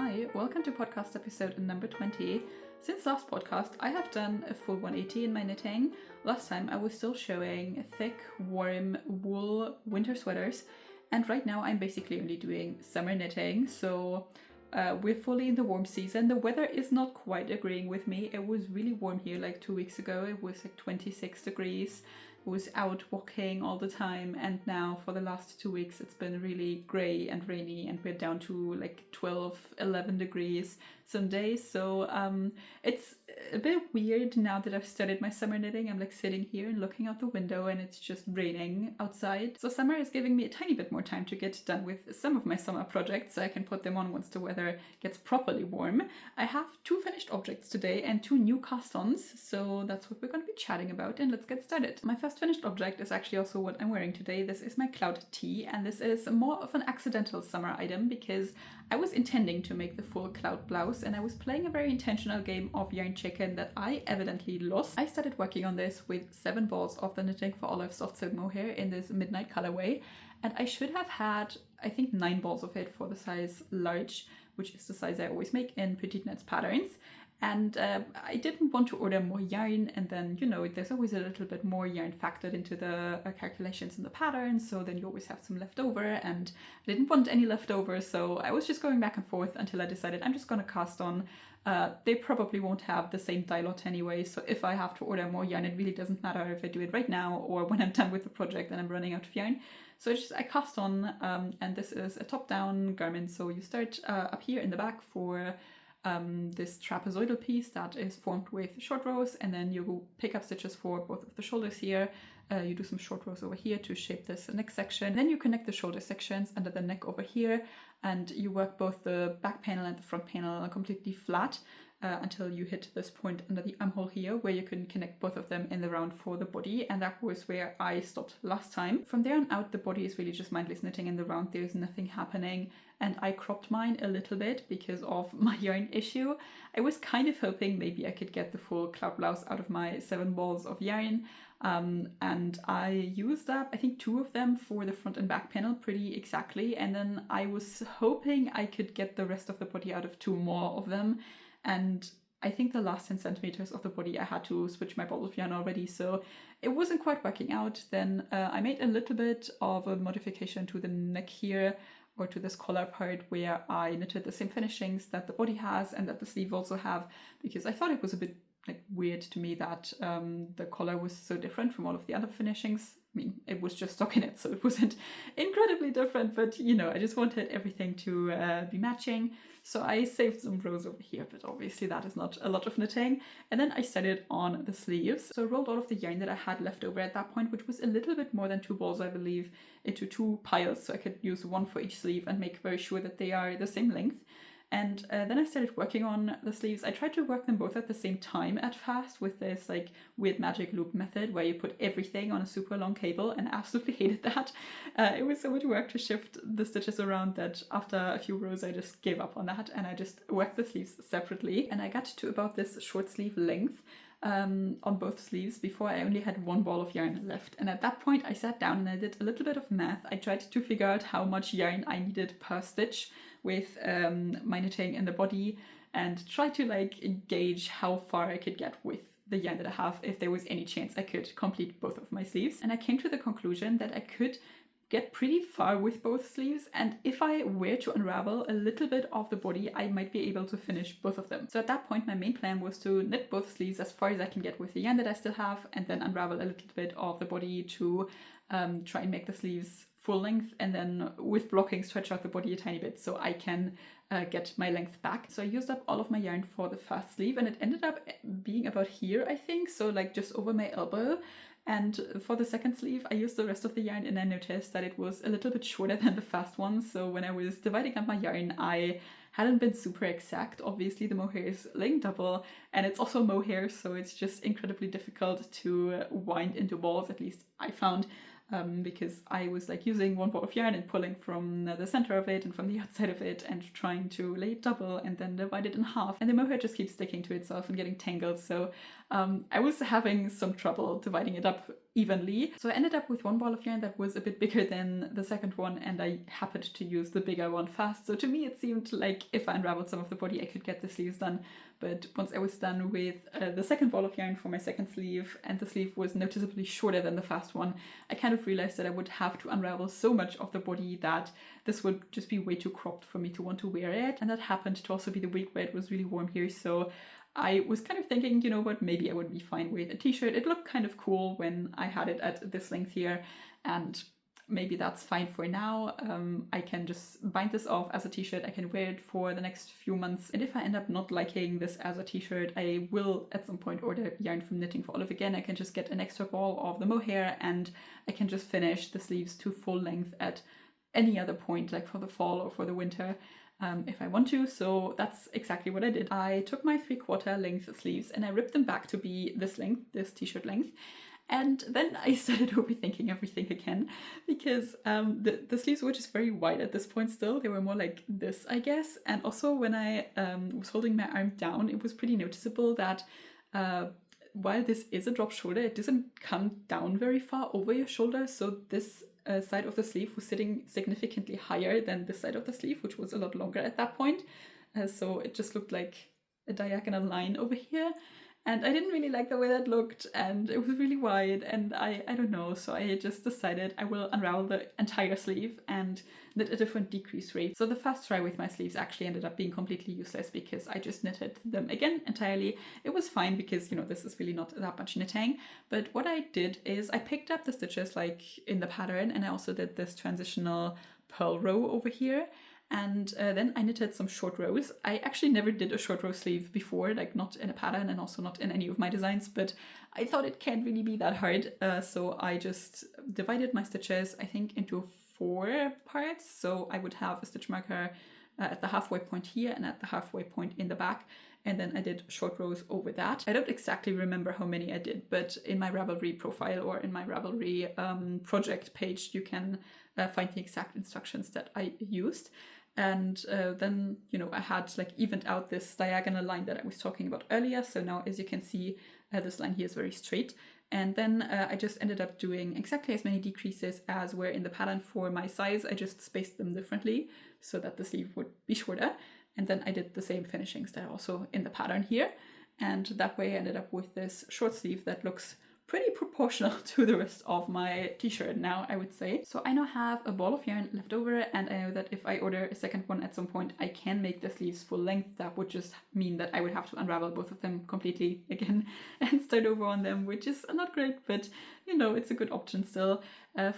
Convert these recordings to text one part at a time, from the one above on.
Hi, welcome to podcast episode number 20. Since last podcast, I have done a full 180 in my knitting. Last time I was still showing thick, warm wool winter sweaters, and right now I'm basically only doing summer knitting. So we're fully in the warm season. The weather is not quite agreeing with me. It was really warm here like 2 weeks ago. It was like 26 degrees. I was out walking all the time, and now for the last 2 weeks it's been really grey and rainy, and we're down to like 12, 11 degrees some days. So it's a bit weird now that I've started my summer knitting. I'm like sitting here and looking out the window and it's just raining outside. So summer is giving me a tiny bit more time to get done with some of my summer projects, so I can put them on once the weather gets properly warm. I have 2 finished objects today and 2 new cast-ons, so that's what we're going to be chatting about, and let's get started. My first finished object is actually also what I'm wearing today. This is my cloud tee, and this is more of an accidental summer item because I was intending to make the full cloud blouse, and I was playing a very intentional game of yarn chicken that I evidently lost. I started working on this with 7 balls of the Knitting for Olive soft silk mohair in this midnight colorway, and I should have had, I think, 9 balls of it for the size large, which is the size I always make in petite knits patterns. And I didn't want to order more yarn, and then, you know, there's always a little bit more yarn factored into the calculations in the pattern, so then you always have some left over, and I didn't want any left over, so I was just going back and forth until I decided I'm just going to cast on. They probably won't have the same dye lot anyway, so if I have to order more yarn, it really doesn't matter if I do it right now or when I'm done with the project and I'm running out of yarn. So I cast on, and this is a top-down garment, so you start up here in the back for this trapezoidal piece that is formed with short rows, and then you pick up stitches for both of the shoulders here. You do some short rows over here to shape this neck section. Then you connect the shoulder sections under the neck over here, and you work both the back panel and the front panel completely flat until you hit this point under the armhole here, where you can connect both of them in the round for the body, and that was where I stopped last time. From there on out, the body is really just mindless knitting in the round. There's nothing happening, and I cropped mine a little bit because of my yarn issue. I was kind of hoping maybe I could get the full cloud blouse out of my 7 balls of yarn, and I used up, I think, 2 of them for the front and back panel pretty exactly, and then I was hoping I could get the rest of the body out of 2 more of them. And I think the last 10 centimeters of the body I had to switch my ball of yarn already, so it wasn't quite working out. Then I made a little bit of a modification to the neck here, or to this collar part, where I knitted the same finishings that the body has and that the sleeve also have, because I thought it was a bit like weird to me that the collar was so different from all of the other finishings. I mean, it was just stockinette, so it wasn't incredibly different, but you know, I just wanted everything to be matching. So I saved some rows over here, but obviously that is not a lot of knitting. And then I started on the sleeves. So I rolled all of the yarn that I had left over at that point, which was a little bit more than 2 balls, I believe, into 2 piles, so I could use 1 for each sleeve and make very sure that they are the same length. And then I started working on the sleeves. I tried to work them both at the same time at first with this like weird magic loop method where you put everything on a super long cable, and I absolutely hated that. It was so much work to shift the stitches around that after a few rows I just gave up on that, and I just worked the sleeves separately. And I got to about this short sleeve length on both sleeves before I only had 1 ball of yarn left. And at that point I sat down and I did a little bit of math. I tried to figure out how much yarn I needed per stitch with my knitting in the body, and try to like gauge how far I could get with the yarn that I have, if there was any chance I could complete both of my sleeves. And I came to the conclusion that I could get pretty far with both sleeves, and if I were to unravel a little bit of the body, I might be able to finish both of them. So at that point my main plan was to knit both sleeves as far as I can get with the yarn that I still have, and then unravel a little bit of the body to try and make the sleeves full length, and then with blocking stretch out the body a tiny bit so I can get my length back. So I used up all of my yarn for the first sleeve, and it ended up being about here, I think, so like just over my elbow. And for the second sleeve I used the rest of the yarn, and I noticed that it was a little bit shorter than the first one. So when I was dividing up my yarn, I hadn't been super exact. Obviously the mohair is laying double, and it's also mohair, so it's just incredibly difficult to wind into balls, at least I found. because I was like using one ball of yarn and pulling from the center of it and from the outside of it and trying to lay it double and then divide it in half, and the mohair just keeps sticking to itself and getting tangled. So I was having some trouble dividing it up evenly. So I ended up with one ball of yarn that was a bit bigger than the second one, and I happened to use the bigger one fast. So to me it seemed like if I unraveled some of the body I could get the sleeves done. But once I was done with the second ball of yarn for my second sleeve, and the sleeve was noticeably shorter than the first one, I kind of realized that I would have to unravel so much of the body that this would just be way too cropped for me to want to wear it. And that happened to also be the week where it was really warm here, so I was kind of thinking, you know what, maybe I would be fine with a t-shirt. It looked kind of cool when I had it at this length here, and maybe that's fine for now. I can just bind this off as a t-shirt. I can wear it for the next few months. And if I end up not liking this as a t-shirt, I will at some point order yarn from Knitting for Olive again. I can just get an extra ball of the mohair and I can just finish the sleeves to full length at any other point, like for the fall or for the winter, if I want to. So that's exactly what I did. I took my 3/4 length sleeves and I ripped them back to be this length, this t-shirt length. And then I started overthinking everything again, because the sleeves were just very wide at this point still. They were more like this, I guess. And also when I was holding my arm down, it was pretty noticeable that while this is a drop shoulder, it doesn't come down very far over your shoulder. So this side of the sleeve was sitting significantly higher than this side of the sleeve, which was a lot longer at that point. So it just looked like a diagonal line over here. And I didn't really like the way that looked, and it was really wide, and I don't know, so I just decided I will unravel the entire sleeve and knit a different decrease rate. So the first try with my sleeves actually ended up being completely useless because I just knitted them again entirely. It was fine because, you know, this is really not that much knitting, but what I did is I picked up the stitches like in the pattern, and I also did this transitional purl row over here. And then I knitted some short rows. I actually never did a short row sleeve before, like not in a pattern and also not in any of my designs, but I thought it can't really be that hard. So I just divided my stitches, I think, into 4 parts. So I would have a stitch marker at the halfway point here and at the halfway point in the back. And then I did short rows over that. I don't exactly remember how many I did, but in my Ravelry profile or in my Ravelry project page, you can find the exact instructions that I used. And then, you know, I had like evened out this diagonal line that I was talking about earlier. So now, as you can see, this line here is very straight. And then I just ended up doing exactly as many decreases as were in the pattern for my size. I just spaced them differently so that the sleeve would be shorter. And then I did the same finishings that are also in the pattern here. And that way I ended up with this short sleeve that looks pretty proportional to the rest of my t-shirt now, I would say. So I now have a ball of yarn left over, and I know that if I order a second one at some point, I can make the sleeves full length. That would just mean that I would have to unravel both of them completely again and start over on them, which is not great, but you know, it's a good option still.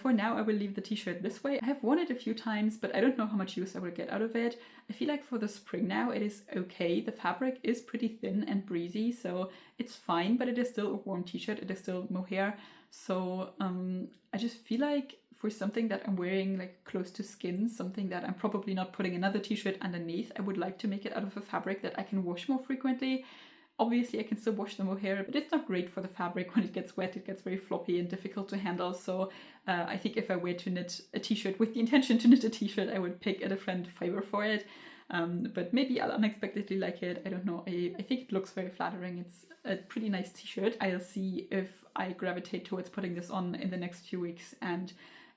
For now, I will leave the t-shirt this way. I have worn it a few times, but I don't know how much use I will get out of it. I feel like for the spring now, it is okay. The fabric is pretty thin and breezy, so it's fine, but it is still a warm t-shirt. It is still mohair. So I just feel like for something that I'm wearing like close to skin, something that I'm probably not putting another t-shirt underneath, I would like to make it out of a fabric that I can wash more frequently. Obviously, I can still wash the mohair, but it's not great for the fabric. When it gets wet, it gets very floppy and difficult to handle. So I think if I were to knit a t-shirt with the intention to knit a t-shirt, I would pick a different fiber for it. But maybe I'll unexpectedly like it. I don't know. I think it looks very flattering. It's a pretty nice t-shirt. I'll see if I gravitate towards putting this on in the next few weeks, and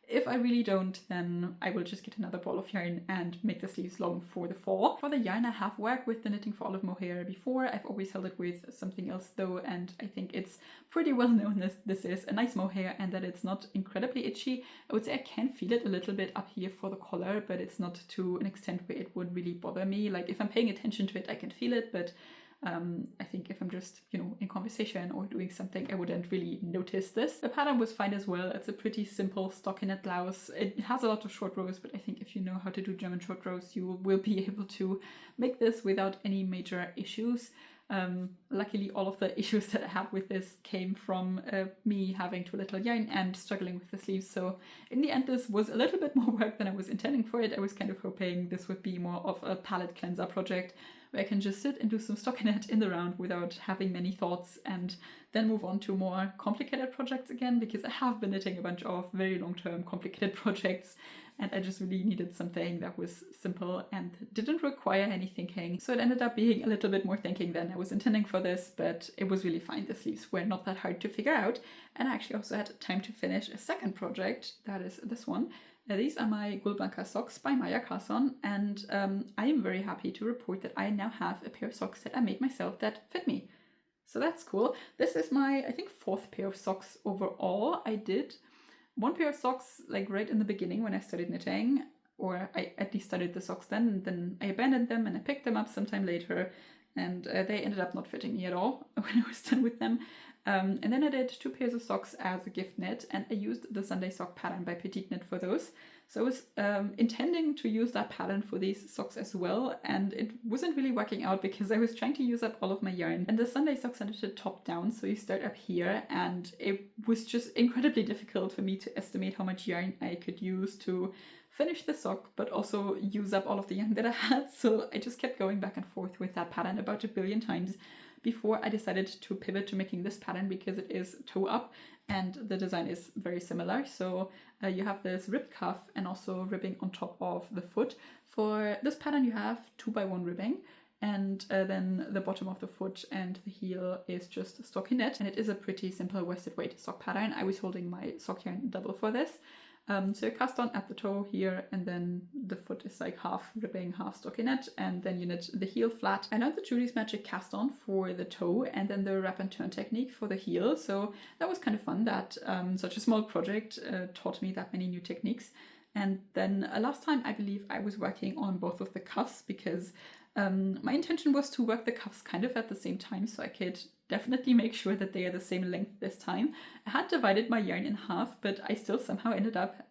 if I really don't, then I will just get another ball of yarn and make the sleeves long for the fall. For the yarn, I have worked with the Knitting for Olive mohair before. I've always held it with something else though, and I think it's pretty well known that this is a nice mohair and that it's not incredibly itchy. I would say I can feel it a little bit up here for the collar, but it's not to an extent where it would really bother me. Like if I'm paying attention to it, I can feel it, but I think if I'm just, you know, in conversation or doing something, I wouldn't really notice this. The pattern was fine as well. It's a pretty simple stockinette blouse. It has a lot of short rows, but I think if you know how to do German short rows, you will be able to make this without any major issues. Luckily, all of the issues that I had with this came from me having too little yarn and struggling with the sleeves. So in the end, this was a little bit more work than I was intending for it. I was kind of hoping this would be more of a palette cleanser project, where I can just sit and do some stockinette in the round without having many thoughts, and then move on to more complicated projects again, because I have been knitting a bunch of very long-term complicated projects, and I just really needed something that was simple and didn't require any thinking. So it ended up being a little bit more thinking than I was intending for this, but it was really fine. The sleeves were not that hard to figure out, and I actually also had time to finish a second project, that is this one. These are my gullblanka socks by Maja Carson, and I am very happy to report that I now have a pair of socks that I made myself that fit me. So that's cool. This is my, I think, 4th pair of socks overall. I did one pair of socks like right in the beginning when I started knitting, or I at least started the socks then, and then I abandoned them and I picked them up sometime later, and they ended up not fitting me at all when I was done with them. And then I did 2 pairs of socks as a gift knit, and I used the Sunday sock pattern by Petite Knit for those. So I was intending to use that pattern for these socks as well, and it wasn't really working out because I was trying to use up all of my yarn. And the Sunday socks are knitted top down, so you start up here, and it was just incredibly difficult for me to estimate how much yarn I could use to finish the sock, but also use up all of the yarn that I had. So I just kept going back and forth with that pattern about a billion times before I decided to pivot to making this pattern, because it is toe up and the design is very similar. So you have this ribbed cuff and also ribbing on top of the foot. For this pattern you have 2x1 ribbing, and then the bottom of the foot and the heel is just stockinette, and it is a pretty simple worsted weight sock pattern. I was holding my sock yarn double for this. So you cast on at the toe here, and then the foot is like half ribbing, half stockinette, and then you knit the heel flat. I learned the Judy's Magic cast on for the toe, and then the wrap and turn technique for the heel, so that was kind of fun that such a small project taught me that many new techniques. And then last time I believe I was working on both of the cuffs, because my intention was to work the cuffs kind of at the same time, so I could definitely make sure that they are the same length this time. I had divided my yarn in half, but I still somehow ended up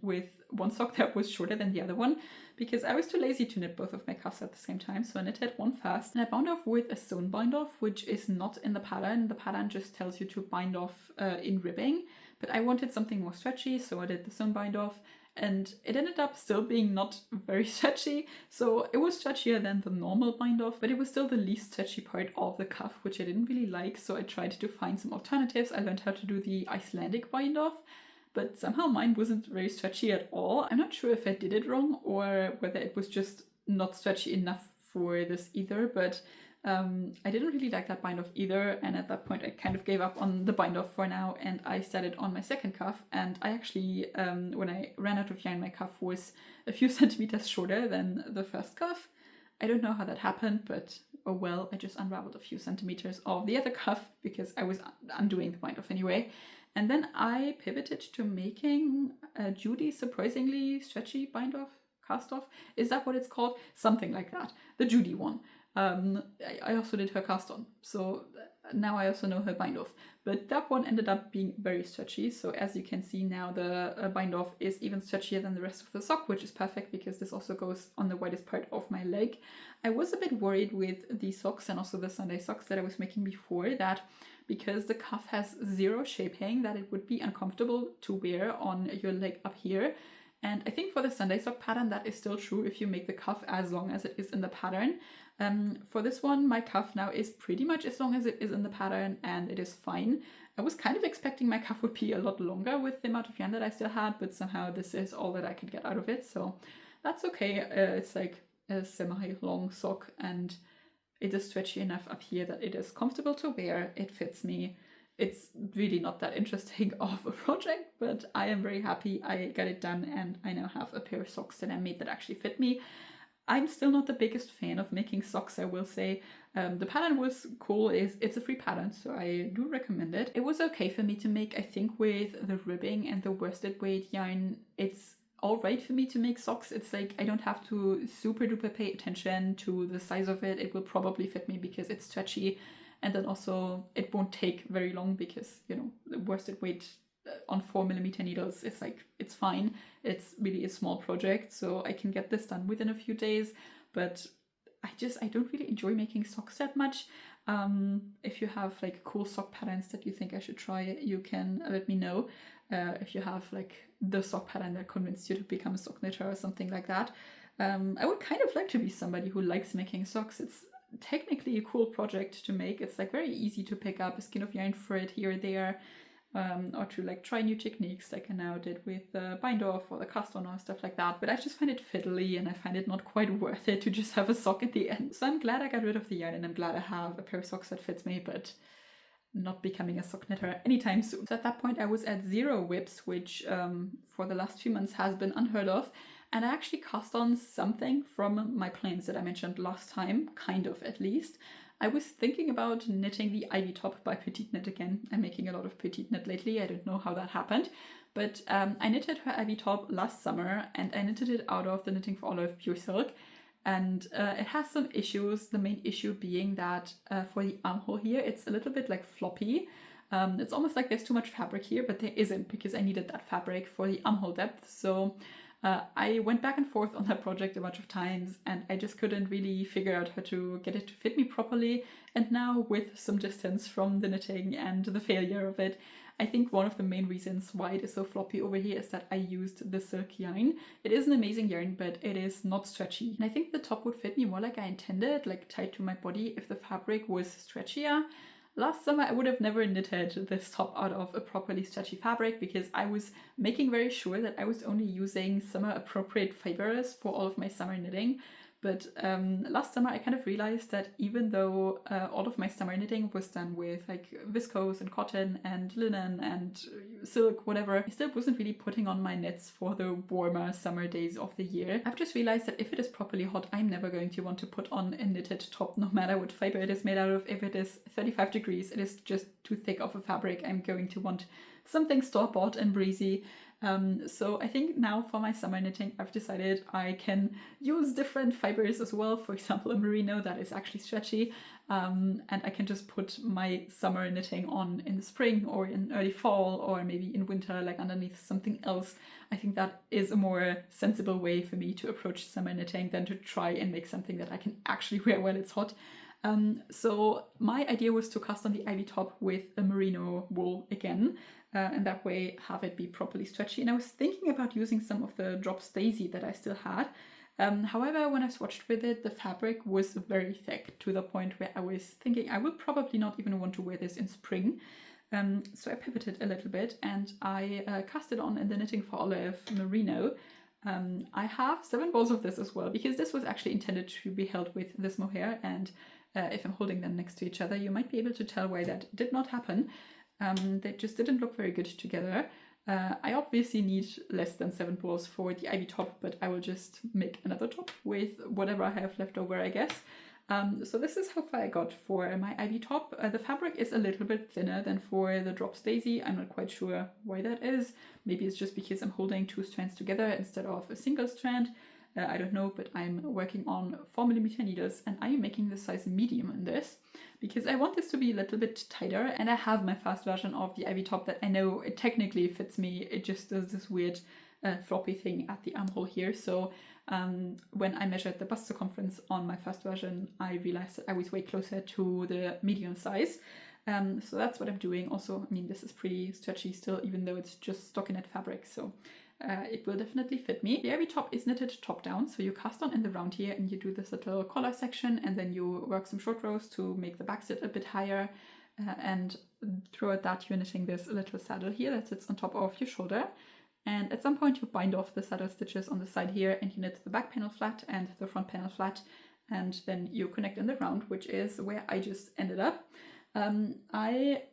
with one sock that was shorter than the other one, because I was too lazy to knit both of my cuffs at the same time. So I knitted one first, and I bound off with a sewn bind off, which is not in the pattern. The pattern just tells you to bind off in ribbing, but I wanted something more stretchy, so I did the sewn bind off. And it ended up still being not very stretchy, so it was stretchier than the normal bind off, but it was still the least stretchy part of the cuff, which I didn't really like, so I tried to find some alternatives. I learned how to do the Icelandic bind off, but somehow mine wasn't very stretchy at all. I'm not sure if I did it wrong or whether it was just not stretchy enough for this either, but I didn't really like that bind off either, and at that point I kind of gave up on the bind off for now, and I started on my second cuff. And I actually, when I ran out of yarn, my cuff was a few centimeters shorter than the first cuff. I don't know how that happened, but oh well, I just unraveled a few centimeters of the other cuff because I was undoing the bind off anyway. And then I pivoted to making a Judy surprisingly stretchy bind off, cast off. Is that what it's called? Something like that. The Judy one. I also did her cast on, so now I also know her bind off, but that one ended up being very stretchy. So as you can see now, the bind off is even stretchier than the rest of the sock, which is perfect because this also goes on the widest part of my leg. I was a bit worried with these socks and also the Sunday socks that I was making before, that because the cuff has zero shaping, that it would be uncomfortable to wear on your leg up here. And I think for the Sunday sock pattern that is still true if you make the cuff as long as it is in the pattern. For this one, my cuff now is pretty much as long as it is in the pattern, and it is fine. I was kind of expecting my cuff would be a lot longer with the amount of yarn that I still had, but somehow this is all that I could get out of it, so that's okay. It's like a semi-long sock, and it is stretchy enough up here that it is comfortable to wear. It fits me. It's really not that interesting of a project, but I am very happy I got it done, and I now have a pair of socks that I made that actually fit me. I'm still not the biggest fan of making socks, I will say. The pattern was cool. It's a free pattern, so I do recommend it. It was okay for me to make. I think with the ribbing and the worsted weight yarn, it's alright for me to make socks. It's like I don't have to super duper pay attention to the size of it. It will probably fit me because it's stretchy, and then also it won't take very long because, you know, the worsted weight on 4mm needles, it's like, it's fine. It's really a small project, so I can get this done within a few days, but I don't really enjoy making socks that much. If you have like cool sock patterns that you think I should try, you can let me know. If you have like the sock pattern that convinced you to become a sock knitter or something like that. I would kind of like to be somebody who likes making socks. It's technically a cool project to make. It's like very easy to pick up a skein of yarn, thread here or there, or to like try new techniques like I now did with the bind off or the cast on or stuff like that. But I just find it fiddly and I find it not quite worth it to just have a sock at the end. So I'm glad I got rid of the yarn and I'm glad I have a pair of socks that fits me, but not becoming a sock knitter anytime soon. So at that point I was at 0 whips, which for the last few months has been unheard of. And I actually cast on something from my plans that I mentioned last time, kind of at least. I was thinking about knitting the Ivy Top by Petite Knit again. I'm making a lot of Petite Knit lately. I don't know how that happened, but I knitted her Ivy Top last summer and I knitted it out of the Knitting for Olive Pure Silk. And it has some issues, the main issue being that for the armhole here, it's a little bit like floppy. It's almost like there's too much fabric here, but there isn't because I needed that fabric for the armhole depth. So I went back and forth on that project a bunch of times and I just couldn't really figure out how to get it to fit me properly. And now with some distance from the knitting and the failure of it, I think one of the main reasons why it is so floppy over here is that I used the silk yarn. It is an amazing yarn, but it is not stretchy. And I think the top would fit me more like I intended, like tied to my body, if the fabric was stretchier. Last summer I would have never knitted this top out of a properly stretchy fabric because I was making very sure that I was only using summer appropriate fibers for all of my summer knitting. But last summer I kind of realized that even though all of my summer knitting was done with like viscose and cotton and linen and silk, whatever, I still wasn't really putting on my knits for the warmer summer days of the year. I've just realized that if it is properly hot, I'm never going to want to put on a knitted top, no matter what fiber it is made out of. If it is 35 degrees, it is just too thick of a fabric. I'm going to want something store-bought and breezy. So I think now for my summer knitting, I've decided I can use different fibers as well. For example, a merino that is actually stretchy, and I can just put my summer knitting on in the spring or in early fall or maybe in winter, like underneath something else. I think that is a more sensible way for me to approach summer knitting than to try and make something that I can actually wear while it's hot. So my idea was to cast on the Ivy Top with a merino wool again, and that way have it be properly stretchy. And I was thinking about using some of the drops daisy that I still had. However, when I swatched with it, the fabric was very thick to the point where I was thinking I will probably not even want to wear this in spring. So I pivoted a little bit and I cast it on in the Knitting for Olive merino. I have 7 balls of this as well because this was actually intended to be held with this mohair, and if I'm holding them next to each other, you might be able to tell why that did not happen. They just didn't look very good together. I obviously need less than 7 balls for the Ivy Top, but I will just make another top with whatever I have left over, I guess. So this is how far I got for my Ivy Top. The fabric is a little bit thinner than for the Drops Daisy. I'm not quite sure why that is. Maybe it's just because I'm holding 2 strands together instead of a single strand. I don't know, but I'm working on 4mm needles and I am making the size medium in this because I want this to be a little bit tighter, and I have my fast version of the Ivy Top that I know it technically fits me. It just does this weird floppy thing at the armhole here. So when I measured the bust circumference on my first version, I realized that I was way closer to the medium size. So that's what I'm doing. Also, I mean, this is pretty stretchy still, even though it's just stockinette fabric. So it will definitely fit me. The Ivy Top is knitted top down, so you cast on in the round here and you do this little collar section, and then you work some short rows to make the back sit a bit higher, and throughout that you're knitting this little saddle here that sits on top of your shoulder. And at some point you bind off the saddle stitches on the side here and you knit the back panel flat and the front panel flat, and then you connect in the round, which is where I just ended up.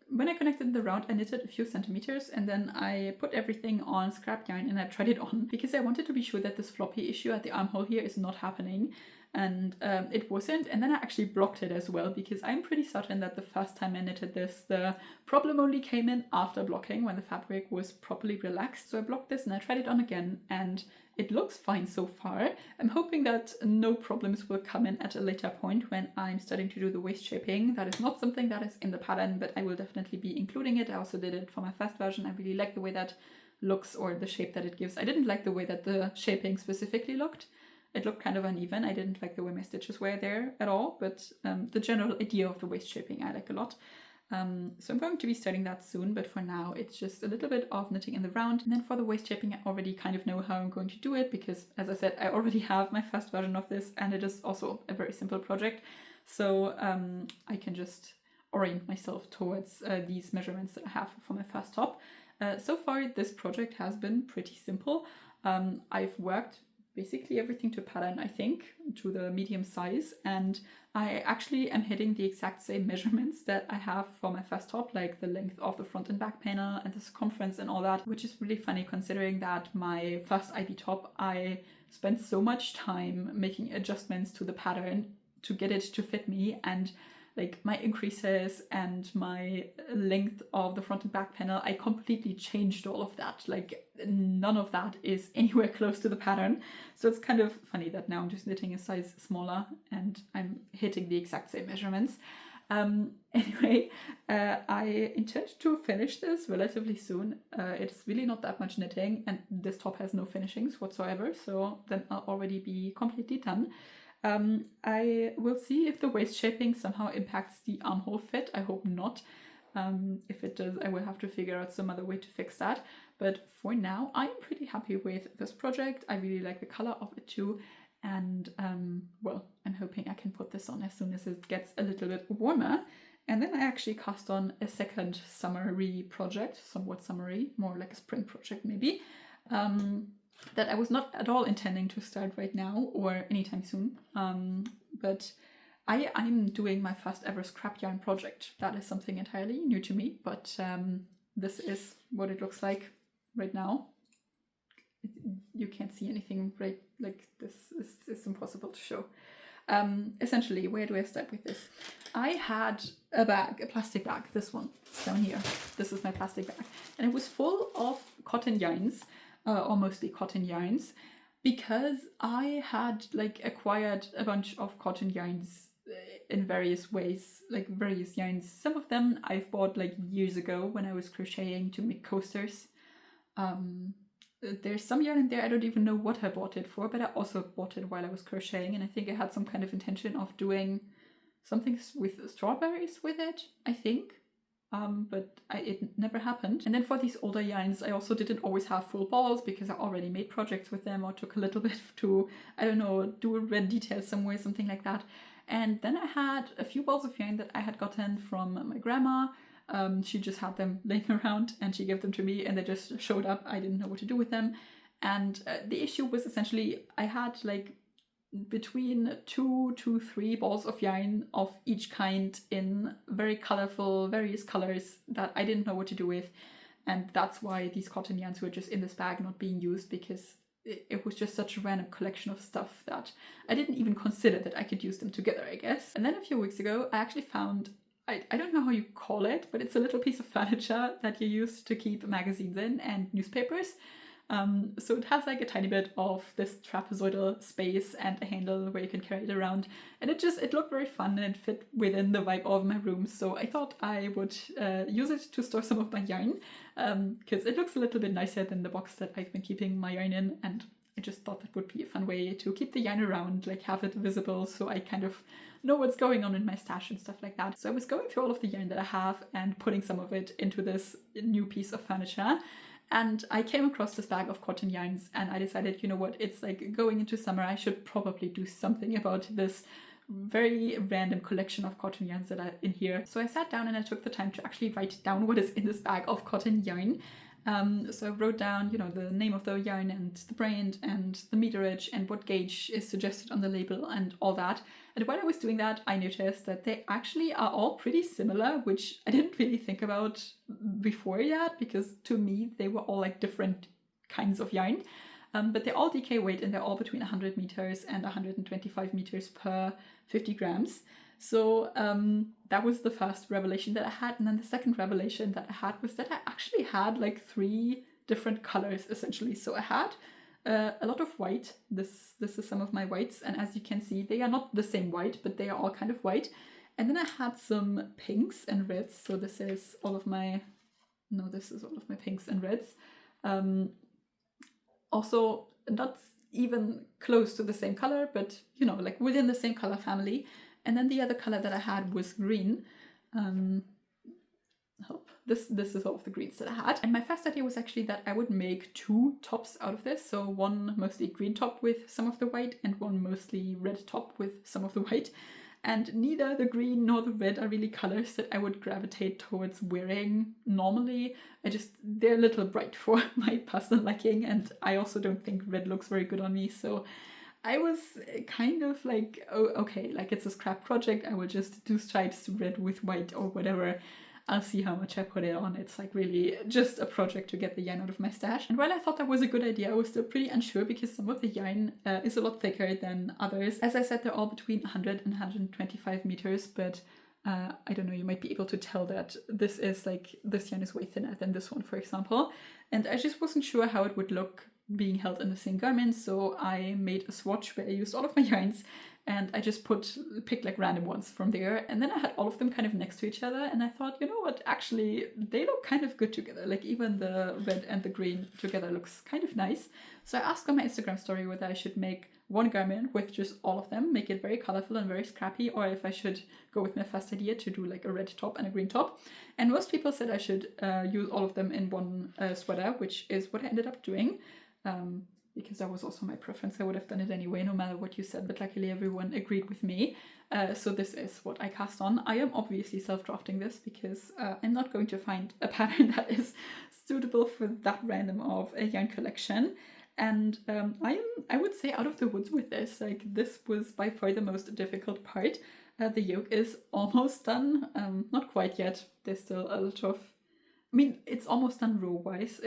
When I connected the round, I knitted a few centimeters and then I put everything on scrap yarn and I tried it on because I wanted to be sure that this floppy issue at the armhole here is not happening, and it wasn't. And then I actually blocked it as well because I'm pretty certain that the first time I knitted this, the problem only came in after blocking, when the fabric was properly relaxed. So I blocked this and I tried it on again and it looks fine so far. I'm hoping that no problems will come in at a later point when I'm starting to do the waist shaping. That is not something that is in the pattern, but I will definitely be including it. I also did it for my first version. I really like the way that looks, or the shape that it gives. I didn't like the way that the shaping specifically looked. It looked kind of uneven. I didn't like the way my stitches were there at all, but the general idea of the waist shaping I like a lot. So I'm going to be starting that soon, but for now it's just a little bit of knitting in the round. And then for the waist shaping, I already kind of know how I'm going to do it because, as I said, I already have my first version of this and it is also a very simple project. So I can just orient myself towards these measurements that I have for my first top. So far this project has been pretty simple. I've worked basically everything to pattern, I think, to the medium size, and I actually am hitting the exact same measurements that I have for my first top, like the length of the front and back panel and the circumference and all that, which is really funny considering that my first IB top, I spent so much time making adjustments to the pattern to get it to fit me, and like my increases and my length of the front and back panel, I completely changed all of that. Like none of that is anywhere close to the pattern. So it's kind of funny that now I'm just knitting a size smaller and I'm hitting the exact same measurements. Anyway, I intend to finish this relatively soon. It's really not that much knitting and this top has no finishings whatsoever. So then I'll already be completely done. I will see if the waist shaping somehow impacts the armhole fit. I hope not. If it does, I will have to figure out some other way to fix that. But for now, I'm pretty happy with this project. I really like the color of it too. And well, I'm hoping I can put this on as soon as it gets a little bit warmer. And then I actually cast on a second summery project, somewhat summery, more like a spring project maybe. That I was not at all intending to start right now or anytime soon, but I'm doing my first ever scrap yarn project. That is something entirely new to me, but this is what it looks like right now. You can't see anything, right? Like this is impossible to show. Essentially, where do I start with this? I had a bag, a plastic bag, this one, it's down here. This is my plastic bag, and it was full of cotton yarns. Or mostly cotton yarns, because I had like acquired a bunch of cotton yarns in various ways, like various yarns. Some of them I've bought like years ago when I was crocheting to make coasters. There's some yarn in there, I don't even know what I bought it for, but I also bought it while I was crocheting, and I think I had some kind of intention of doing something with strawberries with it, I think. But it never happened. And then for these older yarns, I also didn't always have full balls because I already made projects with them or took a little bit to, I don't know, do a red detail somewhere, something like that. And then I had a few balls of yarn that I had gotten from my grandma. She just had them laying around and she gave them to me and they just showed up. I didn't know what to do with them. And the issue was essentially I had like between 2 to 3 balls of yarn of each kind in very colorful, various colors that I didn't know what to do with. And that's why these cotton yarns were just in this bag not being used, because it was just such a random collection of stuff that I didn't even consider that I could use them together, I guess. And then a few weeks ago, I actually found, I don't know how you call it, but it's a little piece of furniture that you use to keep magazines in and newspapers. So it has like a tiny bit of this trapezoidal space and a handle where you can carry it around, and it looked very fun and fit within the vibe of my room, so I thought I would use it to store some of my yarn, because it looks a little bit nicer than the box that I've been keeping my yarn in, and I just thought that would be a fun way to keep the yarn around, like have it visible so I kind of know what's going on in my stash and stuff like that. So I was going through all of the yarn that I have and putting some of it into this new piece of furniture. And I came across this bag of cotton yarns and I decided, you know what, it's like going into summer, I should probably do something about this very random collection of cotton yarns that are in here. So I sat down and I took the time to actually write down what is in this bag of cotton yarn. So I wrote down, you know, the name of the yarn and the brand and the meterage and what gauge is suggested on the label and all that. And while I was doing that, I noticed that they actually are all pretty similar, which I didn't really think about before yet, because to me, they were all like different kinds of yarn. But they're all DK weight and they're all between 100 meters and 125 meters per 50 grams. So that was the first revelation that I had. And then the second revelation that I had was that I actually had like 3 different colors essentially. So I had a lot of white. This is some of my whites. And as you can see, they are not the same white, but they are all kind of white. And then I had some pinks and reds. So this is all of my, no, this is all of my pinks and reds. Also not even close to the same color, but you know, like within the same color family. And then the other color that I had was green. help. This is all of the greens that I had. And my first idea was actually that I would make 2 tops out of this. So one mostly green top with some of the white and one mostly red top with some of the white. And neither the green nor the red are really colors that I would gravitate towards wearing normally. They're a little bright for my personal liking, and I also don't think red looks very good on me. So I was kind of like, oh, okay, like it's a scrap project. I will just do stripes red with white or whatever. I'll see how much I put it on. It's like really just a project to get the yarn out of my stash. And while I thought that was a good idea, I was still pretty unsure because some of the yarn is a lot thicker than others. As I said, they're all between 100 and 125 meters, but I don't know, you might be able to tell that this yarn is way thinner than this one, for example. And I just wasn't sure how it would look being held in the same garment, so I made a swatch where I used all of my yarns and I just picked like random ones from there, and then I had all of them kind of next to each other, and I thought, you know what, actually they look kind of good together. Like even the red and the green together looks kind of nice. So I asked on my Instagram story whether I should make one garment with just all of them, make it very colorful and very scrappy, or if I should go with my first idea to do like a red top and a green top. And most people said I should use all of them in one sweater, which is what I ended up doing. Because that was also my preference. I would have done it anyway, no matter what you said, but luckily everyone agreed with me. So this is what I cast on. I am obviously self-drafting this because I'm not going to find a pattern that is suitable for that random of a yarn collection. And I would say out of the woods with this. Like, this was by far the most difficult part. The yoke is almost done. Not quite yet. There's still a lot of... I mean, it's almost done row-wise.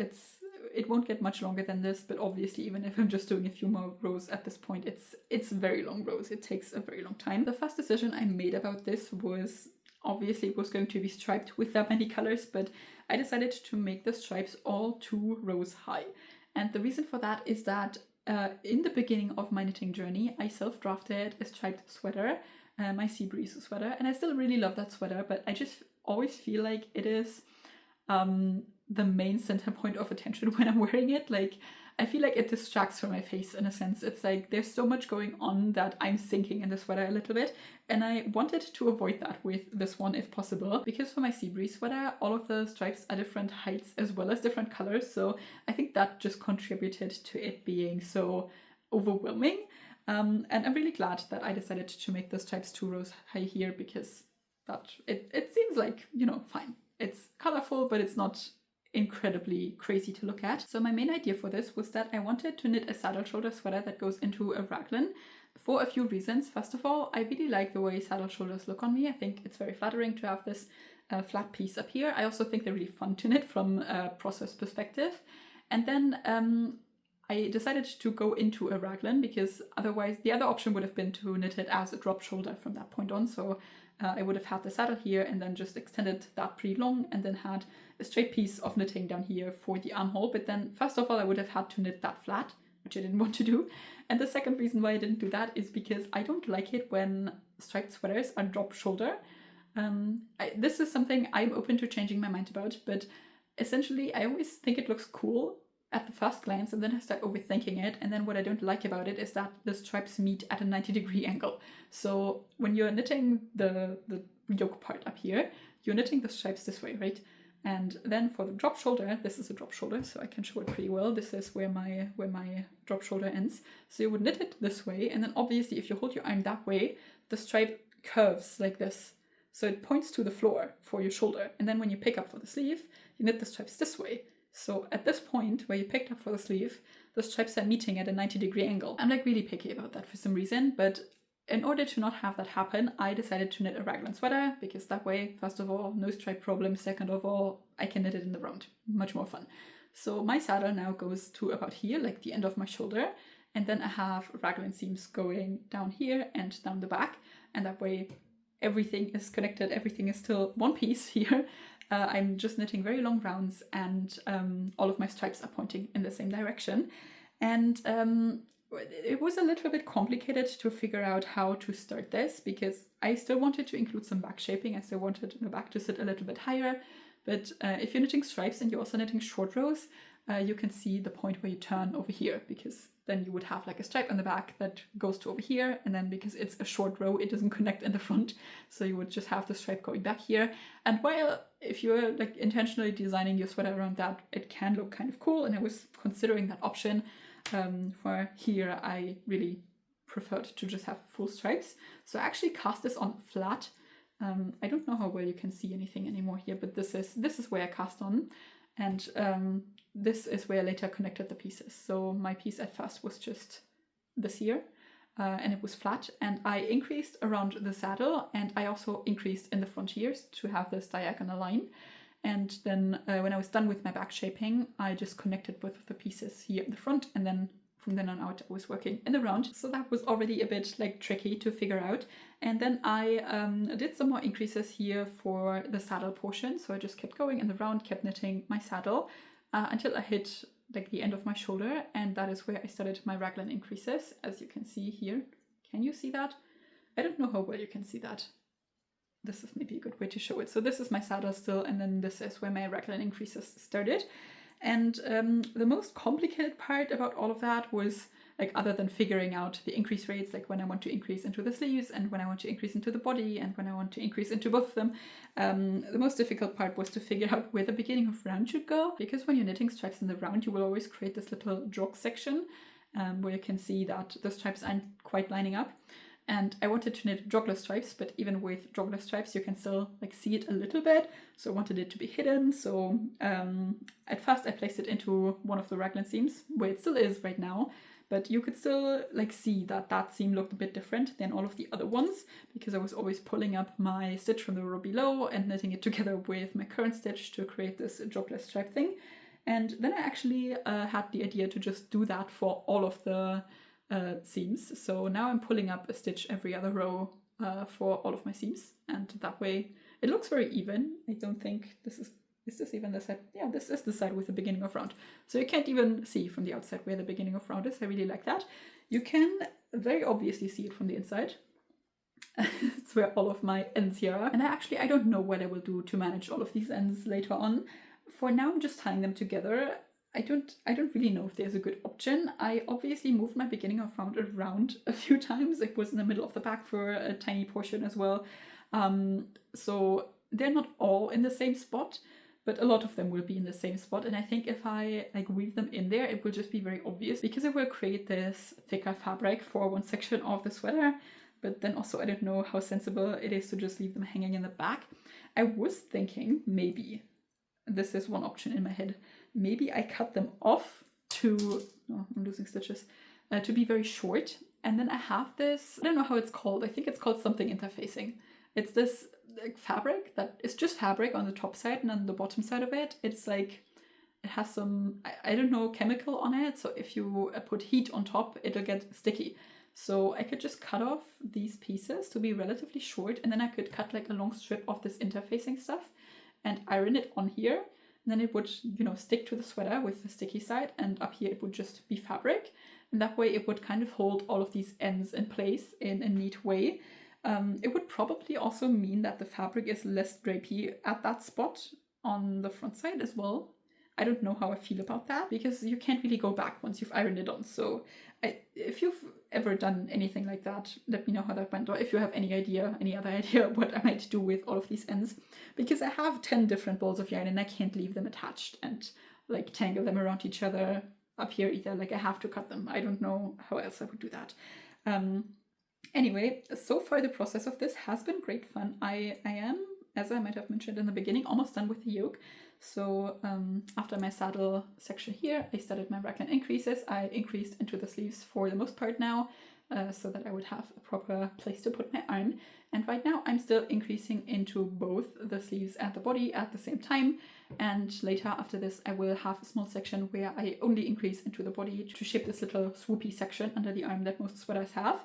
It won't get much longer than this, but obviously even if I'm just doing a few more rows at this point, it's very long rows. It takes a very long time. The first decision I made about this was, obviously it was going to be striped with that many colors, but I decided to make the stripes all 2 rows high. And the reason for that is that in the beginning of my knitting journey, I self-drafted a striped sweater, my Sea Breeze sweater, and I still really love that sweater, but I just always feel like it is the main center point of attention when I'm wearing it. Like, I feel like it distracts from my face in a sense. It's like there's so much going on that I'm sinking in the sweater a little bit, and I wanted to avoid that with this one if possible, because for my Sea Breeze sweater all of the stripes are different heights as well as different colors, so I think that just contributed to it being so overwhelming. And I'm really glad that I decided to make the stripes 2 rows high here, because it seems like, you know, fine. It's colorful, but it's not incredibly crazy to look at. So my main idea for this was that I wanted to knit a saddle shoulder sweater that goes into a raglan for a few reasons. First of all, I really like the way saddle shoulders look on me. I think it's very flattering to have this flat piece up here. I also think they're really fun to knit from a process perspective. And then I decided to go into a raglan because otherwise the other option would have been to knit it as a drop shoulder from that point on. So I would have had the saddle here and then just extended that pretty long and then had a straight piece of knitting down here for the armhole. But then first of all, I would have had to knit that flat, which I didn't want to do. And the second reason why I didn't do that is because I don't like it when striped sweaters are drop shoulder. This is something I'm open to changing my mind about, but essentially I always think it looks cool at the first glance, and then I start overthinking it, and then what I don't like about it is that the stripes meet at a 90-degree angle. So when you're knitting the yoke part up here, you're knitting the stripes this way, right? And then for the drop shoulder, this is a drop shoulder, so I can show it pretty well. This is where my drop shoulder ends. So you would knit it this way, and then obviously if you hold your arm that way, the stripe curves like this. So it points to the floor for your shoulder. And then when you pick up for the sleeve, you knit the stripes this way. So at this point where you picked up for the sleeve, the stripes are meeting at a 90-degree angle. I'm like really picky about that for some reason, but in order to not have that happen, I decided to knit a raglan sweater, because that way, first of all, no stripe problem, second of all, I can knit it in the round. Much more fun. So my saddle now goes to about here, like the end of my shoulder, and then I have raglan seams going down here and down the back, and that way everything is connected, everything is still one piece here. I'm just knitting very long rounds, and all of my stripes are pointing in the same direction. And it was a little bit complicated to figure out how to start this, because I still wanted to include some back shaping. I still wanted the back to sit a little bit higher, But if you're knitting stripes and you're also knitting short rows, you can see the point where you turn over here, because then you would have like a stripe on the back that goes to over here, and then because it's a short row, it doesn't connect in the front, so you would just have the stripe going back here. And while if you're like intentionally designing your sweater around that, it can look kind of cool, and I was considering that option. For here, I really preferred to just have full stripes, so I actually cast this on flat. I don't know how well you can see anything anymore here, but this is where I cast on, and this is where I later connected the pieces. So my piece at first was just this here, and it was flat, and I increased around the saddle, and I also increased in the front ears to have this diagonal line. And then when I was done with my back shaping, I just connected both of the pieces here in the front, and then from then on out I was working in the round. So that was already a bit like tricky to figure out. And then I did some more increases here for the saddle portion. So I just kept going in the round, kept knitting my saddle until I hit like the end of my shoulder, and that is where I started my raglan increases, as you can see here. Can you see that? I don't know how well you can see that. This is maybe a good way to show it. So this is my saddle still, and then this is where my raglan increases started. And the most complicated part about all of that was, like, other than figuring out the increase rates, like when I want to increase into the sleeves and when I want to increase into the body and when I want to increase into both of them, the most difficult part was to figure out where the beginning of round should go, because when you're knitting stripes in the round, you will always create this little jog section where you can see that the stripes aren't quite lining up. And I wanted to knit jogless stripes, but even with jogless stripes, you can still like see it a little bit. So I wanted it to be hidden. So at first I placed it into one of the raglan seams, where it still is right now. But you could still like see that that seam looked a bit different than all of the other ones, because I was always pulling up my stitch from the row below and knitting it together with my current stitch to create this jogless stripe thing. And then I actually had the idea to just do that for all of the seams. So now I'm pulling up a stitch every other row for all of my seams, and that way it looks very even. I don't think this is this even the side? Yeah, this is the side with the beginning of round. So you can't even see from the outside where the beginning of round is. I really like that. You can very obviously see it from the inside. It's where all of my ends here are. And I don't know what I will do to manage all of these ends later on. For now, I'm just tying them together. I don't really know if there's a good option. I obviously moved my beginning of round around a few times. It was in the middle of the back for a tiny portion as well. So they're not all in the same spot, but a lot of them will be in the same spot. And I think if I like weave them in there, it will just be very obvious, because it will create this thicker fabric for one section of the sweater. But then also I don't know how sensible it is to just leave them hanging in the back. I was thinking maybe, this is one option in my head, maybe I cut them off to, oh, I'm losing stitches, to be very short. And then I have this, I don't know how it's called, I think it's called something interfacing. It's this like fabric that is just fabric on the top side, and on the bottom side of it, it's like, it has some, I don't know, chemical on it. So if you put heat on top, it'll get sticky. So I could just cut off these pieces to be relatively short, and then I could cut like a long strip of this interfacing stuff and iron it on here. And then it would, you know, stick to the sweater with the sticky side, and up here it would just be fabric. And that way it would kind of hold all of these ends in place in a neat way. It would probably also mean that the fabric is less drapey at that spot on the front side as well. I don't know how I feel about that, because you can't really go back once you've ironed it on. So if you've ever done anything like that, let me know how that went, or if you have any other idea what I might do with all of these ends, because I have 10 different balls of yarn and I can't leave them attached and like tangle them around each other up here either. Like I have to cut them. I don't know how else I would do that. Anyway, so far the process of this has been great fun. I am, as I might have mentioned in the beginning, almost done with the yoke. So after my saddle section here, I started my raglan increases. I increased into the sleeves for the most part now, so that I would have a proper place to put my arm. And right now I'm still increasing into both the sleeves and the body at the same time. And later after this, I will have a small section where I only increase into the body to shape this little swoopy section under the arm that most sweaters have.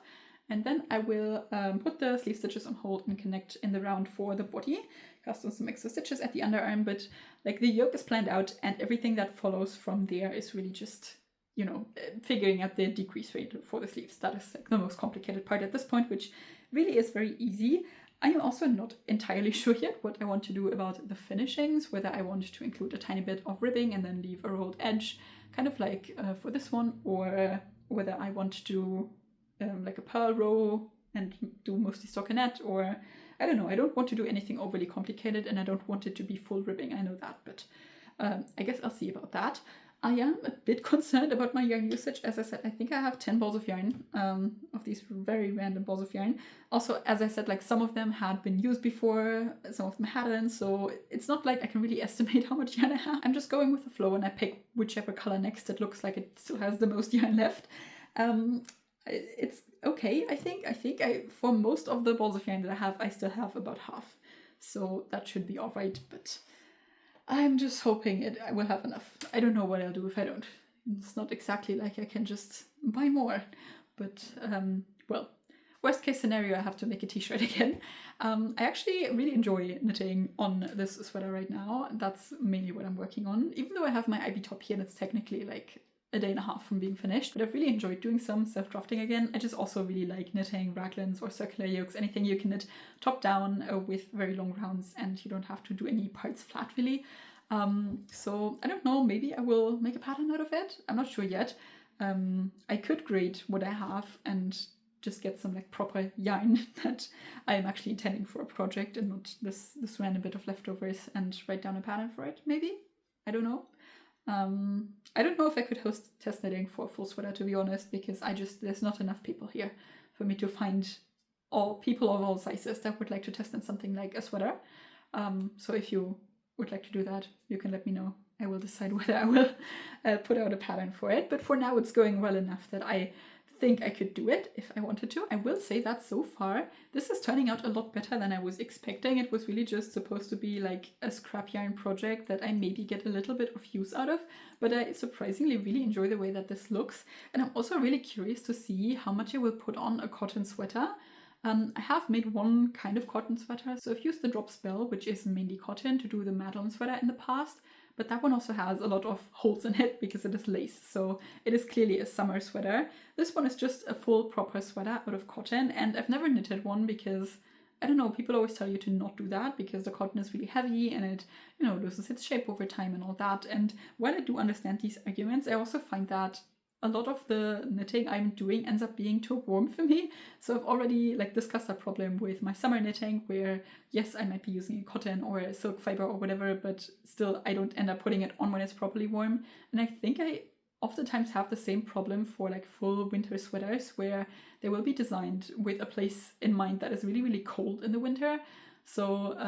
And then I will put the sleeve stitches on hold and connect in the round for the body, cast on some extra stitches at the underarm, but like the yoke is planned out, and everything that follows from there is really just, you know, figuring out the decrease rate for the sleeves. That is like the most complicated part at this point, which really is very easy. I am also not entirely sure yet what I want to do about the finishings, whether I want to include a tiny bit of ribbing and then leave a rolled edge, kind of like for this one, or whether I want to do like a pearl row and do mostly stockinette, or I don't know. I don't want to do anything overly complicated, and I don't want it to be full ribbing, I know that, but I guess I'll see about that. I am a bit concerned about my yarn usage. As I said, I think I have 10 balls of yarn, of these very random balls of yarn. Also, as I said, like some of them had been used before, some of them hadn't, so it's not like I can really estimate how much yarn I have. I'm just going with the flow and I pick whichever color next that looks like it still has the most yarn left. It's okay, I think. For most of the balls of yarn that I have, I still have about half. So that should be all right, but I'm just hoping I will have enough. I don't know what I'll do if I don't. It's not exactly like I can just buy more. But, well, worst case scenario, I have to make a t-shirt again. I actually really enjoy knitting on this sweater right now. That's mainly what I'm working on. Even though I have my ivy top here and it's technically like a day and a half from being finished, but I've really enjoyed doing some self-drafting again. I just also really like knitting raglans or circular yokes, anything you can knit top down with very long rounds and you don't have to do any parts flat really. So I don't know, maybe I will make a pattern out of it. I'm not sure yet. I could grade what I have and just get some like proper yarn that I'm actually intending for a project and not this random bit of leftovers and write down a pattern for it, maybe? I don't know. I don't know if I could host test knitting for a full sweater, to be honest, because there's not enough people here for me to find all people of all sizes that would like to test knit something like a sweater. So if you would like to do that, you can let me know. I will decide whether I will put out a pattern for it. But for now, it's going well enough that I think I could do it if I wanted to. I will say that so far, this is turning out a lot better than I was expecting. It was really just supposed to be like a scrap yarn project that I maybe get a little bit of use out of, but I surprisingly really enjoy the way that this looks. And I'm also really curious to see how much I will put on a cotton sweater. I have made one kind of cotton sweater, so I've used the drop spell, which is mainly cotton, to do the Madeline sweater in the past, but that one also has a lot of holes in it because it is lace, so it is clearly a summer sweater. This one is just a full proper sweater out of cotton, and I've never knitted one because, I don't know, people always tell you to not do that because the cotton is really heavy and it, you know, loses its shape over time and all that. And while I do understand these arguments, I also find that a lot of the knitting I'm doing ends up being too warm for me. So I've already like discussed that problem with my summer knitting where yes, I might be using a cotton or a silk fiber or whatever, but still I don't end up putting it on when it's properly warm. And I think I oftentimes have the same problem for like full winter sweaters where they will be designed with a place in mind that is really, really cold in the winter. So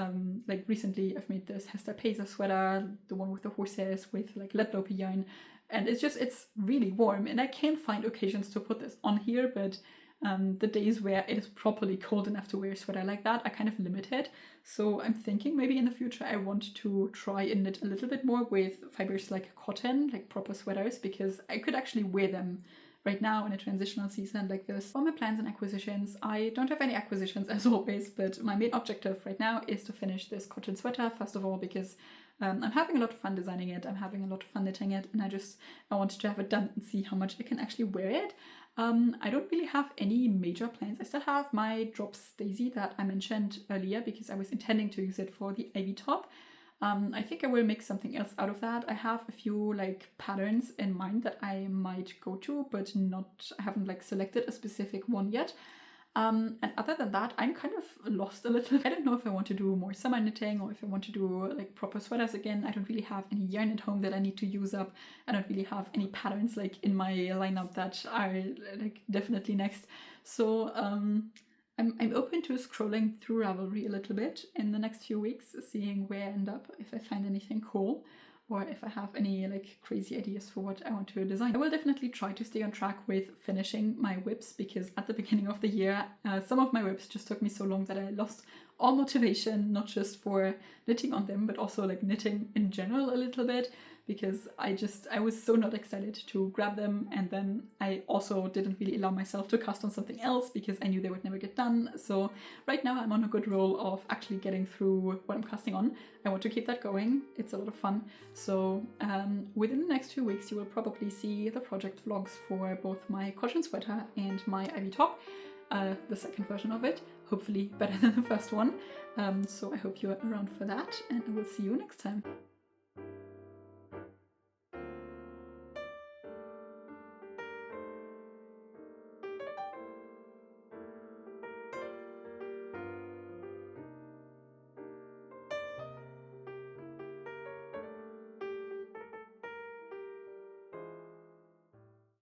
like recently I've made this 𝗙𝗧𝗡𝗖𝗧 sweater, the one with the horses with like lead lopi yarn. And it's really warm and I can find occasions to put this on here, but the days where it is properly cold enough to wear a sweater like that are kind of limited. So I'm thinking maybe in the future I want to try and knit a little bit more with fibers like cotton, like proper sweaters, because I could actually wear them right now in a transitional season like this. For my plans and acquisitions, I don't have any acquisitions as always, but my main objective right now is to finish this cotton sweater, first of all, because I'm having a lot of fun designing it, I'm having a lot of fun knitting it, and I want to have it done and see how much I can actually wear it. I don't really have any major plans. I still have my drops daisy that I mentioned earlier because I was intending to use it for the ivy top. I think I will make something else out of that. I have a few like patterns in mind that I might go to, but I haven't like selected a specific one yet. And other than that, I'm kind of lost a little. I don't know if I want to do more summer knitting or if I want to do like proper sweaters again. I don't really have any yarn at home that I need to use up. I don't really have any patterns like in my lineup that are like definitely next. So I'm open to scrolling through Ravelry a little bit in the next few weeks, seeing where I end up, if I find anything cool, or if I have any like crazy ideas for what I want to design. I will definitely try to stay on track with finishing my whips because at the beginning of the year, some of my whips just took me so long that I lost all motivation, not just for knitting on them, but also like knitting in general a little bit, because I was so not excited to grab them, and then I also didn't really allow myself to cast on something else because I knew they would never get done. So right now I'm on a good roll of actually getting through what I'm casting on. I want to keep that going. It's a lot of fun. So within the next few weeks you will probably see the project vlogs for both my cotton sweater and my ivy top. The second version of it. hopefully better than the first one. So I hope you're around for that, and I will see you next time.